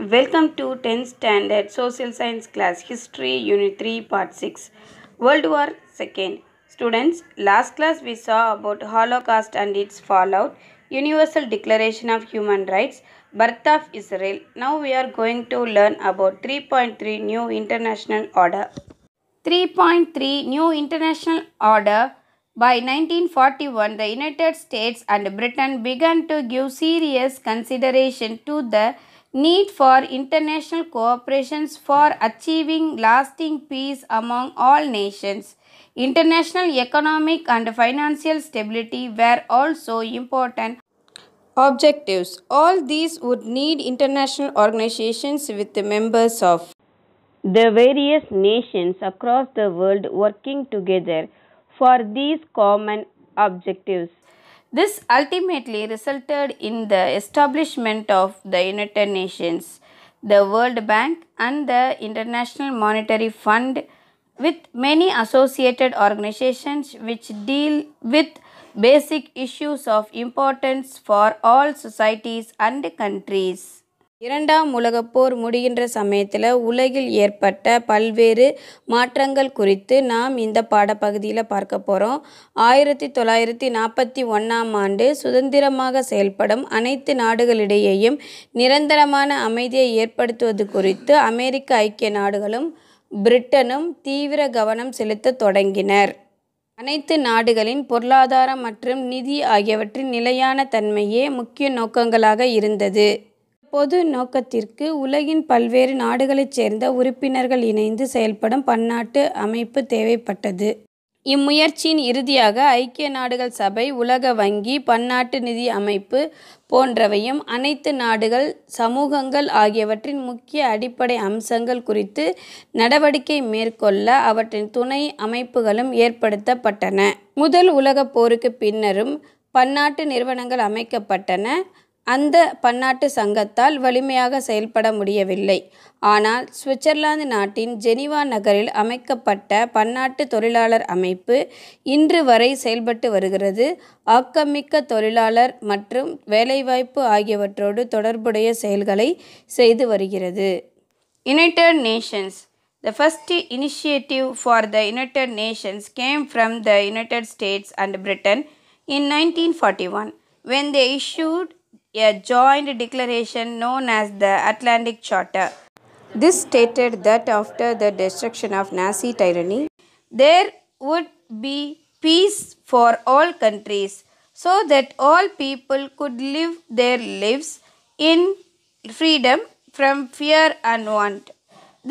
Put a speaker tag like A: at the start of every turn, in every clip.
A: Welcome to 10th Standard Social Science class History Unit 3 Part 6 World War II. Students, last class we saw about Holocaust and its fallout, Universal Declaration of Human Rights, birth of Israel. Now we are going to learn about 3.3 New International Order. 3.3 New International Order. By 1941, the United States and Britain began to give serious consideration to the need for international cooperation for achieving lasting peace among all nations. International economic and financial stability were also important objectives. All these would need international organizations with the members of the various nations across the world working together for these common objectives. This ultimately resulted in the establishment of the United Nations, the World Bank, and the International Monetary Fund, with many associated organizations which deal with basic issues of importance for all societies and countries. இரண்டாம் உலகப் போர் முடிகின்ற சமயத்தில் உலகில் ஏற்பட்ட பல்வேறு மாற்றங்கள் குறித்து நாம் இந்த பாடப்பகுதியில் பார்க்க போகிறோம். 1941 சுதந்திரமாக செயல்படும் அனைத்து நாடுகளிடையேயும் நிரந்தரமான அமைதியை ஏற்படுத்துவது குறித்து அமெரிக்க ஐக்கிய நாடுகளும் பிரிட்டனும் தீவிர கவனம் செலுத்த தொடங்கினர். அனைத்து நாடுகளின் பொருளாதாரம் மற்றும் நிதி ஆகியவற்றின் நிலையான தன்மையே முக்கிய நோக்கங்களாக இருந்தது. பொது நோக்கத்திற்கு உலகின் பல்வேறு நாடுகளைச் சேர்ந்த உறுப்பினர்கள் இணைந்து செயல்படும் பன்னாட்டு அமைப்பு தேவைப்பட்டது. இம்முயற்சியின் இறுதியாக ஐக்கிய நாடுகள் சபை, உலக வங்கி, பன்னாட்டு நிதி அமைப்பு போன்றவையும் அனைத்து நாடுகள் சமூகங்கள் ஆகியவற்றின் முக்கிய அடிப்படை அம்சங்கள் குறித்து நடவடிக்கை மேற்கொள்ள அவற்றின் துணை அமைப்புகளும் ஏற்படுத்தப்பட்டன. முதல் உலகப் போருக்கு பின்னரும் பன்னாட்டு நிறுவனங்கள் அமைக்கப்பட்டன. அந்த பன்னாட்டு சங்கத்தால் வலிமையாக செயல்பட முடியவில்லை. ஆனால் சுவிட்சர்லாந்து நாட்டின் ஜெனீவா நகரில் அமைக்கப்பட்ட பன்னாட்டு தொழிலாளர் அமைப்பு இன்று வரை செயல்பட்டு வருகிறது. ஆக்கமிக்க தொழிலாளர் மற்றும் வேலைவாய்ப்பு ஆகியவற்றோடு தொடர்புடைய செயல்களை செய்து வருகிறது. United Nations. The first initiative for the United Nations came from the United States and Britain in 1941 when they issued a joint declaration known as the Atlantic Charter. This stated that after the destruction of Nazi tyranny, there would be peace for all countries, so that all people could live their lives in freedom from fear and want.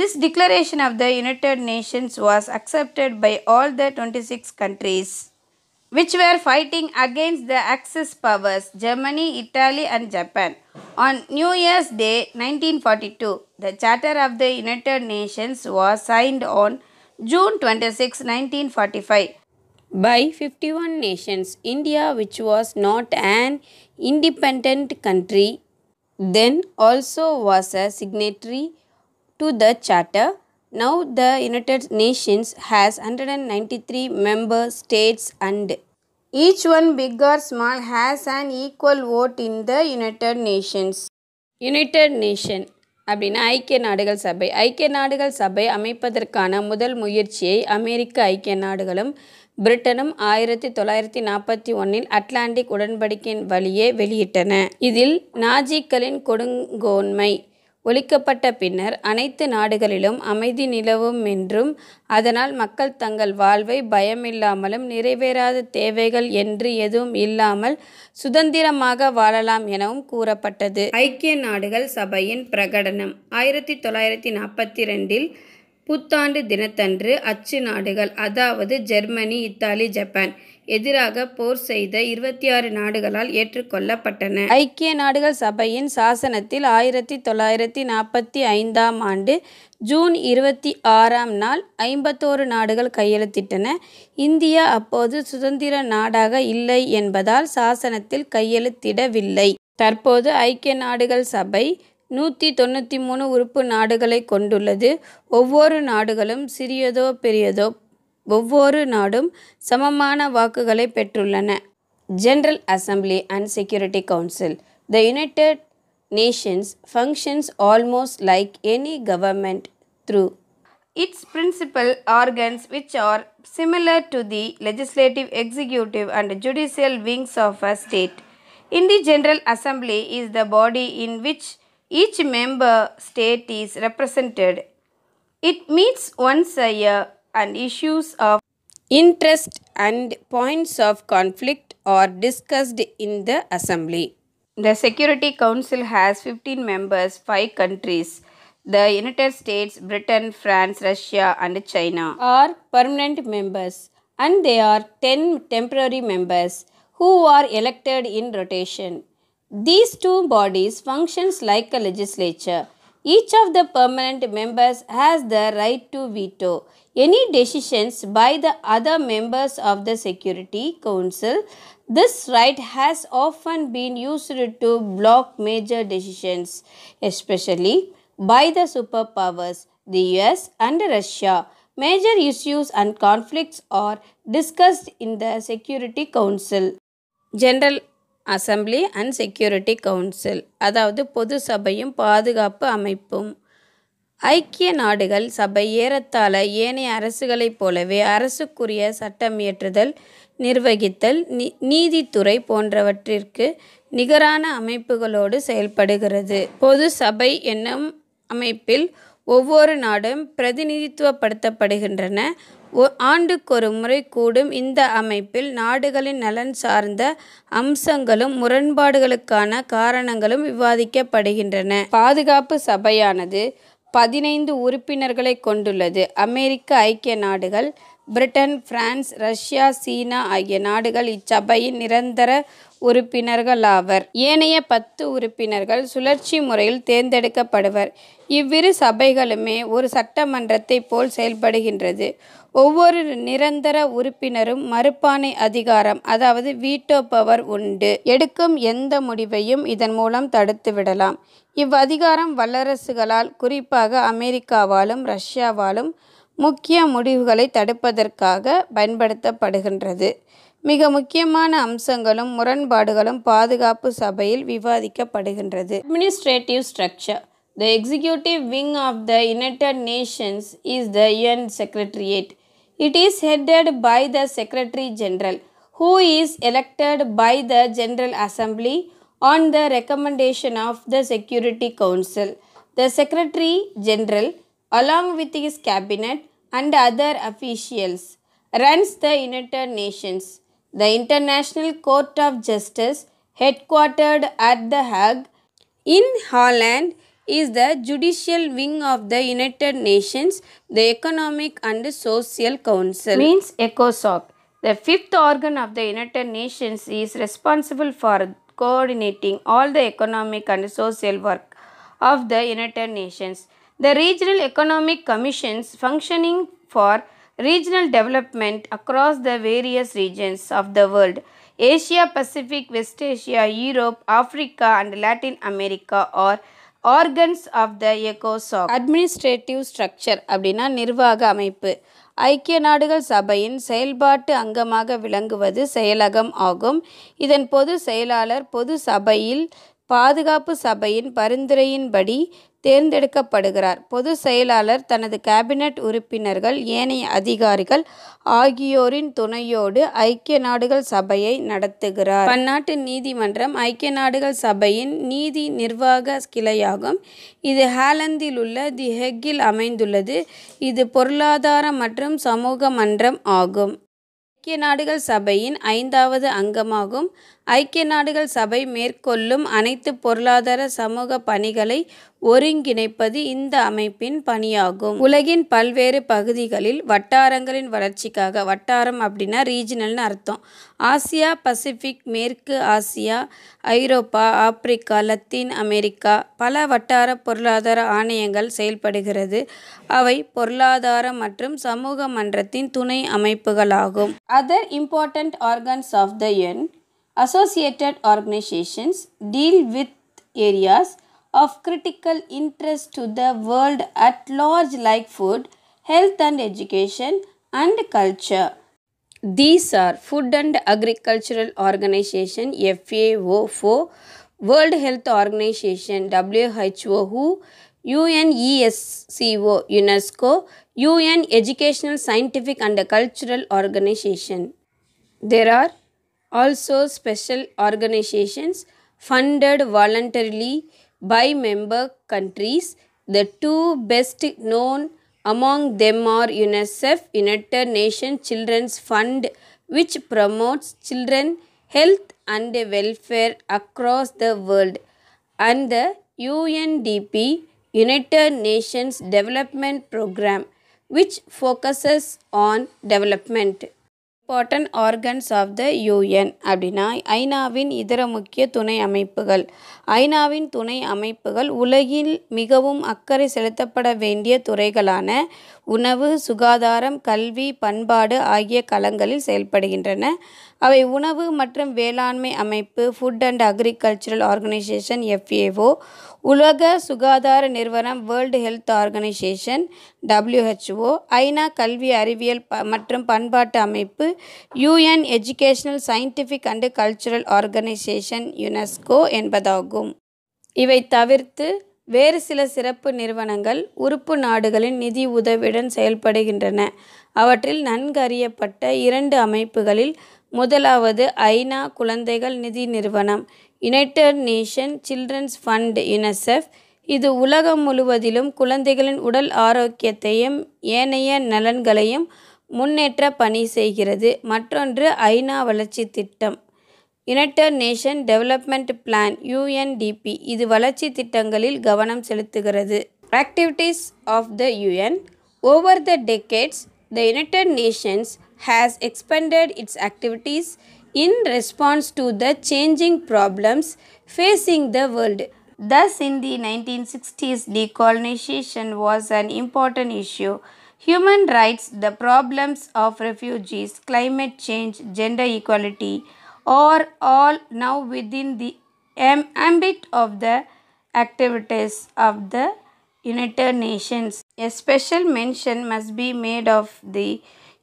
A: This declaration of the United Nations was accepted by all the 26 countries which were fighting against the Axis powers, Germany, Italy and Japan. On New Year's Day 1942, the Charter of the United Nations was signed on June 26, 1945 by 51 nations. India, which was not an independent country then, also was a signatory to the Charter. Now the United Nations has 193 member states and each one, big or small, has an equal vote in the United Nations. United Nation அப்படின்னா ஐக்கிய நாடுகள் சபை. ஐக்கிய நாடுகள் சபை அமைப்பதற்கான முதல் முயற்சியை அமெரிக்க ஐக்கிய நாடுகளும் பிரிட்டனும் 1941 அட்லாண்டிக் உடன்படிக்கையின் வழியே வெளியிட்டன. இதில் நாஜிக்களின் கொடுங்கோன்மை ஒழிக்கப்பட்ட பின்னர் அனைத்து நாடுகளிலும் அமைதி நிலவும் என்றும் அதனால் மக்கள் தங்கள் வாழ்வை பயமில்லாமலும் நிறைவேறாத தேவைகள் என்று எதுவும் இல்லாமல் சுதந்திரமாக வாழலாம் எனவும் கூறப்பட்டது. ஐக்கிய நாடுகள் சபையின் பிரகடனம் 1942 புத்தாண்டு தினத்தன்று அச்சு நாடுகள், அதாவது ஜெர்மனி, இத்தாலி, ஜப்பான் எதிராக போர் செய்த 26 நாடுகளால் ஏற்றுக்கொள்ளப்பட்டன. ஐக்கிய நாடுகள் சபையின் சாசனத்தில் 1945 ஜூன் 26 51 நாடுகள் கையெழுத்திட்டன. இந்தியா அப்போது சுதந்திர நாடாக இல்லை என்பதால் சாசனத்தில் கையெழுத்திடவில்லை. தற்போது ஐக்கிய நாடுகள் சபை 193 உறுப்பு நாடுகளை கொண்டுள்ளது. ஒவ்வொரு நாடுகளும் சிறியதோ பெரியதோ ஒவ்வொரு நாடும் சமமான வாக்குகளை பெற்றுள்ளன. General assembly and security council. The United Nations functions almost like any government through its principal organs, which are similar to the legislative, executive, and judicial wings of a state. In the General Assembly is the body in which each member state is represented. It meets once a year and issues of interest and points of conflict are discussed in the Assembly. The Security Council has 15 members, 5 countries. The United States, Britain, France, Russia, and China are permanent members, and there are 10 temporary members who are elected in rotation. These two bodies functions like a legislature. Each of the permanent members has the right to veto any decisions by the other members of the Security Council. This right has often been used to block major decisions, especially by the superpowers, the US and Russia. Major issues and conflicts are discussed in the Security Council. General Assembly and Security Council, அதாவது பொது சபையும் பாதுகாப்பு அமைப்பும். ஐக்கிய நாடுகள் சபை ஏறத்தாழ ஏனைய அரசுகளைப் போலவே அரசுக்குரிய சட்டம் இயற்றுதல், நிர்வகித்தல், நீதித்துறை போன்றவற்றிற்கு நிகரான அமைப்புகளோடு செயல்படுகிறது. பொது சபை என்னும் அமைப்பில் ஒவ்வொரு நாடும் பிரதிநிதித்துவப்படுத்தப்படுகின்றன. ஆண்டுக்கொரு முறை கூடும் இந்த அமைப்பில் நாடுகளின் நலன் சார்ந்த அம்சங்களும் முரண்பாடுகளுக்கான காரணங்களும் விவாதிக்கப்படுகின்றன. பாதுகாப்பு சபையானது 15 உறுப்பினர்களை கொண்டுள்ளது. அமெரிக்க ஐக்கிய நாடுகள், பிரிட்டன், பிரான்ஸ், ரஷ்யா, சீனா ஆகிய நாடுகள் இச்சபையின் நிரந்தர உறுப்பினர்களாவர். ஏனைய 10 உறுப்பினர்கள் சுழற்சி முறையில் தேர்ந்தெடுக்கப்படுவர். இவ்விரு சபைகளுமே ஒரு சட்டமன்றத்தைப் போல் செயல்படுகின்றது. ஒவ்வொரு நிரந்தர உறுப்பினரும் மறுப்பானை அதிகாரம், அதாவது வீட்டோ பவர் உண்டு. எடுக்கும் எந்த முடிவையும் இதன் மூலம் தடுத்துவிடலாம். இவ்வதிகாரம் வல்லரசுகளால், குறிப்பாக அமெரிக்காவாலும் ரஷ்யாவாலும் முக்கிய முடிவுகளை தடுப்பதற்காக பயன்படுத்தப்படுகின்றது. மிக முக்கியமான அம்சங்களும் முரண்பாடுகளும் பாதுகாப்பு சபையில் விவாதிக்கப்படுகின்றது. Administrative structure. The executive wing of the United Nations is the UN Secretariat. It is headed by the Secretary General, who is elected by the General Assembly on the recommendation of the Security Council. The Secretary General, along with his cabinet and other officials, runs the United Nations. The International Court of Justice, headquartered at The Hague in Holland, is the judicial wing of the United Nations. The Economic and Social Council, means ECOSOC, the fifth organ of the United Nations, is responsible for coordinating all the economic and social work of the United Nations. The regional economic commissions functioning for regional development across the various regions of the world, Asia Pacific, West Asia, Europe, Africa and Latin America are organs of the ECOSOC. Administrative structure அப்படின்னா நிர்வாக அமைப்பு. ஐக்கிய நாடுகள் சபையின் செயல்பாட்டு அங்கமாக விளங்குவது செயலகம் ஆகும். இதன் பொது செயலாளர் பொது சபையில் பாதுகாப்பு சபையின் பரிந்துரையின்படி தேர்ந்தெடுக்கப்படுகிறார். பொது செயலாளர் தனது கேபினட் உறுப்பினர்கள், ஏனைய அதிகாரிகள் ஆகியோரின் துணையோடு ஐக்கிய நாடுகள் சபையை நடத்துகிறார். பன்னாட்டு நீதிமன்றம் ஐக்கிய நாடுகள் சபையின் நீதி நிர்வாக கிளையாகும். இது ஹாலந்தில் உள்ள தி ஹெக்கில் அமைந்துள்ளது. இது பொருளாதார மற்றும் சமூக மன்றம் ஆகும். ஐக்கிய நாடுகள் சபையின் 5வது அங்கமாகும். ஐக்கிய நாடுகள் சபை மேற்கொள்ளும் அனைத்து பொருளாதார சமூக பணிகளை ஒருங்கிணைப்பது இந்த அமைப்பின் பணியாகும். உலகின் பல்வேறு பகுதிகளில் வட்டாரங்களின் வளர்ச்சிக்காக, வட்டாரம் அப்படின்னா ரீஜனல்னு அர்த்தம், ஆசியா பசிபிக், மேற்கு ஆசியா, ஐரோப்பா, ஆப்பிரிக்கா, லத்தீன் அமெரிக்கா பல வட்டார பொருளாதார ஆணையங்கள் செயல்படுகிறது. அவை பொருளாதார மற்றும் சமூக மன்றத்தின் துணை அமைப்புகளாகும். Other important organs of the UN associated organizations deal with areas of critical interest to the world at large like food, health and education and culture. These are Food and Agricultural Organization FAO, World Health Organization WHO, WHO, UNESCO, UNESCO, UN Educational, Scientific and Cultural Organization. There are also special organizations funded voluntarily by member countries. The two best known among them are UNICEF, United Nations Children's Fund, which promotes children health and welfare across the world, and the UNDP, United Nations Development Program, which focuses on development. Important organs of the UN அப்படின்னா ஐநாவின் இதர முக்கிய துணை அமைப்புகள். ஐநாவின் துணை அமைப்புகள் உலகில் மிகவும் அக்கறை செலுத்தப்பட வேண்டிய துறைகளான உணவு, சுகாதாரம், கல்வி, பண்பாடு ஆகிய களங்களில் செயல்படுகின்றன. அவை உணவு மற்றும் வேளாண்மை அமைப்பு, food and agricultural organisation FAO, உலக சுகாதார நிறுவனம் வேர்ல்டு ஹெல்த் ஆர்கனைசேஷன் WHO, ஐநா கல்வி, அறிவியல் மற்றும் பண்பாட்டு அமைப்பு UN educational, scientific and cultural organisation UNESCO என்பதாகும். இவை தவிர்த்து வேறு சில சிறப்பு நிறுவனங்கள் உறுப்பு நாடுகளின் நிதி உதவியுடன் செயல்படுகின்றன. அவற்றில் நன்கறியப்பட்ட 2 அமைப்புகளில் முதலாவது ஐநா குழந்தைகள் நிதி நிறுவனம், United Nation children's fund UNICEF. இது உலகம் முழுவதிலும் குழந்தைகளின் உடல் ஆரோக்கியத்தையும் ஏனைய நலன்களையும் முன்னேற்ற பணி செய்கிறது. மற்றொன்று ஐநா வளர்ச்சி திட்டம், United Nation development plan UNDP. இது வளர்ச்சி திட்டங்களில் கவனம் செலுத்துகிறது. Activities of the UN. Over the decades, the United Nations has expanded its activities in response to the changing problems facing the world. Thus, in the 1960s, decolonization was an important issue. Human rights, the problems of refugees, climate change, gender equality are all now within the ambit of the activities of the United Nations. A special mention must be made of the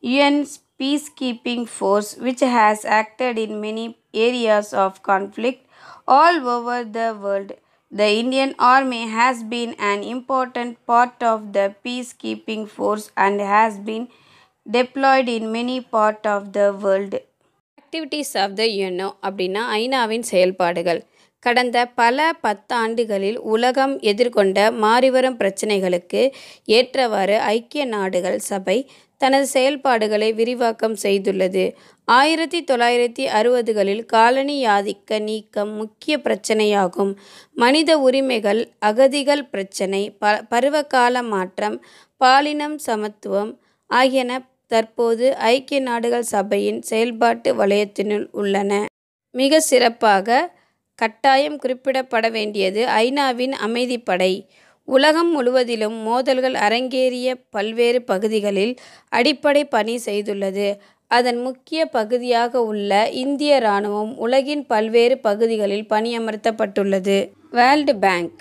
A: UN's peacekeeping force, which has acted in many areas of conflict all over the world. The Indian Army has been an important part of the peacekeeping force and has been deployed in many parts of the world. Activities of the UNO அப்படின்னா ஐநாவின் செயல்பாடுகள். கடந்த பல 10 ஆண்டுகளில் உலகம் எதிர்கொண்ட மாறிவரும் பிரச்சினைகளுக்கு ஏற்றவாறு ஐக்கிய நாடுகள் சபை தனது செயல்பாடுகளை விரிவாக்கம் செய்துள்ளது. 1960களில் காலனி ஆதிக்க நீக்கம் முக்கிய பிரச்சினையாகும். மனித உரிமைகள், அகதிகள் பிரச்சினை, பருவகால மாற்றம், பாலினம் சமத்துவம் ஆகியன தற்போது ஐக்கிய நாடுகள் சபையின் செயல்பாட்டு வலயத்தினுள் உள்ளன. மிக சிறப்பாக கட்டாயம் குறிப்பிடப்பட வேண்டியது ஐநாவின் அமைதிப்படை. உலகம் முழுவதிலும் மோதல்கள் அரங்கேறிய பல்வேறு பகுதிகளில் அடிப்படை பணி செய்துள்ளது. அதன் முக்கிய பகுதியாக உள்ள இந்திய இராணுவம் உலகின் பல்வேறு பகுதிகளில் பணியமர்த்தப்பட்டுள்ளது. World Bank.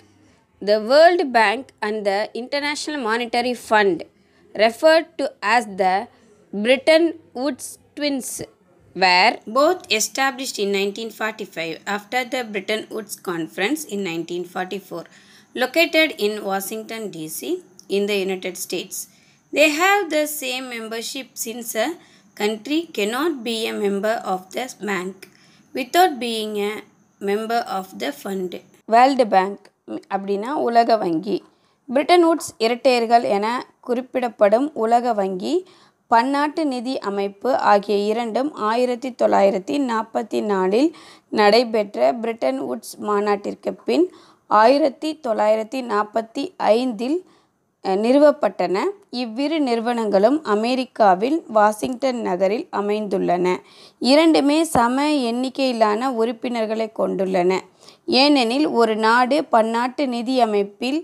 A: The World Bank and the International Monetary Fund, referred to as the Bretton Woods twins, were both established in 1945 after the Bretton Woods Conference in 1944, located in Washington, D.C. in the United States. They have the same membership since a country cannot be a member of the bank without being a member of the fund. World bank அப்படின்னா உலக வங்கி. Britain Woods இரட்டையர்கள் என குறிப்பிடப்படும் உலக வங்கி, பன்னாட்டு நிதி அமைப்பு ஆகிய இரண்டும் 1944இல் நடைபெற்ற பிரிட்டன் வுட்ஸ் மாநாட்டிற்கு பின் 1945இல் நிறுவப்பட்டன. இவ்விரு நிறுவனங்களும் அமெரிக்காவின் வாஷிங்டன் நகரில் அமைந்துள்ளன. இரண்டுமே சம எண்ணிக்கையிலான உறுப்பினர்களை கொண்டுள்ளன. ஏனெனில் ஒரு நாடு பன்னாட்டு நிதி அமைப்பில்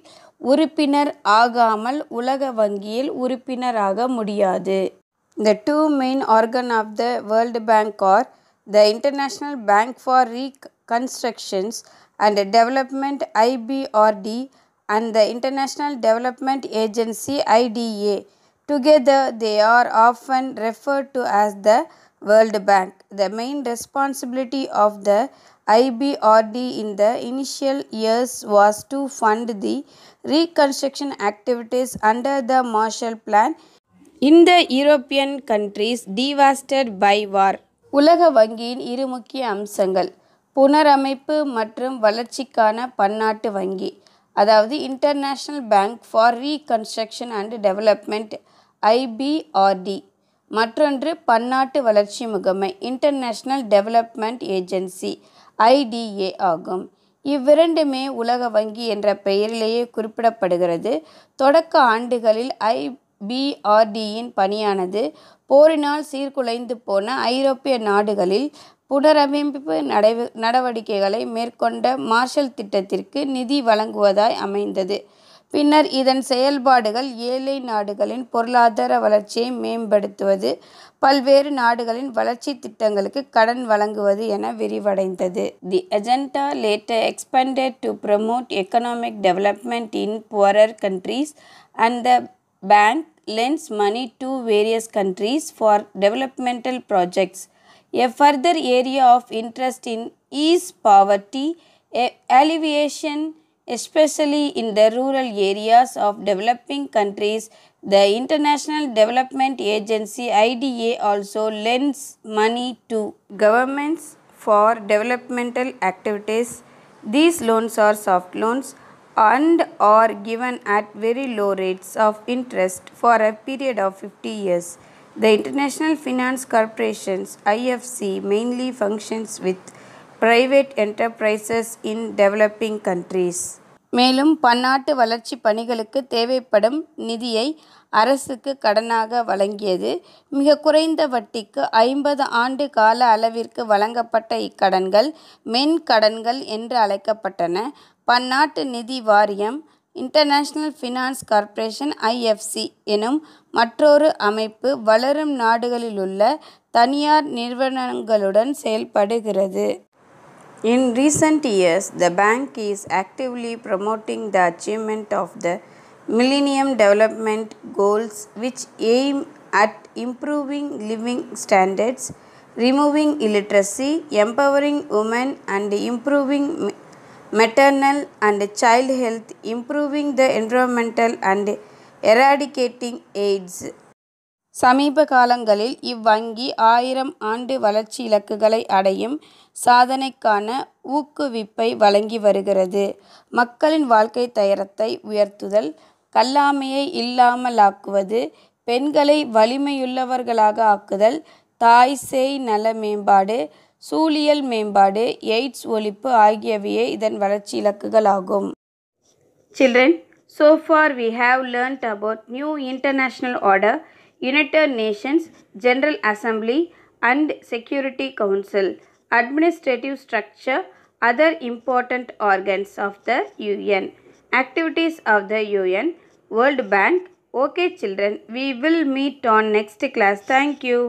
A: உறுப்பினர் ஆகாமல் உலக வங்கியில் உறுப்பினராக முடியாது. The two main organs of the World Bank are the International Bank for Reconstruction and Development IBRD and the International Development Agency IDA. Together they are often referred to as the World Bank. The main responsibility of the IBRD in the initial years was to fund the reconstruction activities under the Marshall Plan in the European countries devastated by war. உலக வங்கியின் இரு முக்கிய அம்சங்கள்: புனரமைப்பு மற்றும் வளர்ச்சிக்கான பன்னாட்டு வங்கி, அதாவது international bank for reconstruction and development IBRD. மற்றொன்று பன்னாட்டு வளர்ச்சி முகமை இன்டர்நேஷனல் டெவலப்மெண்ட் ஏஜென்சி IDA ஆகும். இவ்விரண்டுமே உலக வங்கி என்ற பெயரிலேயே குறிப்பிடப்படுகிறது. தொடக்க ஆண்டுகளில் IBRDயின் பணியானது போரினால் சீர்குலைந்து போன ஐரோப்பிய நாடுகளில் புனரமைப்பு நடவடிக்கைகளை மேற்கொண்ட மார்ஷல் திட்டத்திற்கு நிதி வழங்குவதாய் அமைந்தது. பின்னர் இதன் செயல்பாடுகள் ஏழை நாடுகளின் பொருளாதார வளர்ச்சியை மேம்படுத்துவது, பல்வேறு நாடுகளின் வளர்ச்சி திட்டங்களுக்கு கடன் வழங்குவது என விரிவடைந்தது. The agenda later expanded to promote economic development in poorer countries, and the bank lends money to various countries for developmental projects. A further area of interest is poverty alleviation, especially in the rural areas of developing countries. The International Development Agency IDA also lends money to governments for developmental activities. These loans are soft loans and are given at very low rates of interest for a period of 50 years. The International Finance Corporation IFC mainly functions with private enterprises in developing countries. மேலும் பன்னாட்டு வளர்ச்சி பணிகளுக்கு தேவைப்படும் நிதியை அரசுக்கு கடனாக வழங்கியது. மிக குறைந்த வட்டிக்கு 50 ஆண்டு கால அளவிற்கு வழங்கப்பட்ட இக்கடன்கள் மென்கடன்கள் என்று அழைக்கப்பட்டன. பன்னாட்டு நிதி வாரியம் இன்டர்நேஷனல் ஃபினான்ஸ் கார்ப்பரேஷன் IFC எனும் மற்றொரு அமைப்பு வளரும் நாடுகளிலுள்ள தனியார் நிறுவனங்களுடன் செயல்படுகிறது. In recent years, the bank is actively promoting the achievement of the Millennium Development Goals, which aim at improving living standards, removing illiteracy, empowering women, and improving maternal and child health, improving the environmental and eradicating AIDS. சமீப காலங்களில் இவ்வங்கி 1000 ஆண்டு வளர்ச்சி இலக்குகளை அடையும் சாதனைக்கான ஊக்குவிப்பை வழங்கி வருகிறது. மக்களின் வாழ்க்கை தரத்தை உயர்த்துதல், கல்லாமையை இல்லாமலாக்குவது, பெண்களை வலிமையுள்ளவர்களாக ஆக்குதல், தாய் சேய் நல மேம்பாடு, சூழியல் மேம்பாடு, எய்ட்ஸ் ஒழிப்பு ஆகியவையே இதன் வளர்ச்சி இலக்குகளாகும். Children, so far we have learnt about new international order, United Nations General Assembly and Security Council, administrative structure, other important organs of the UN, activities of the UN, World Bank. Okay children, we will meet on next class. Thank you.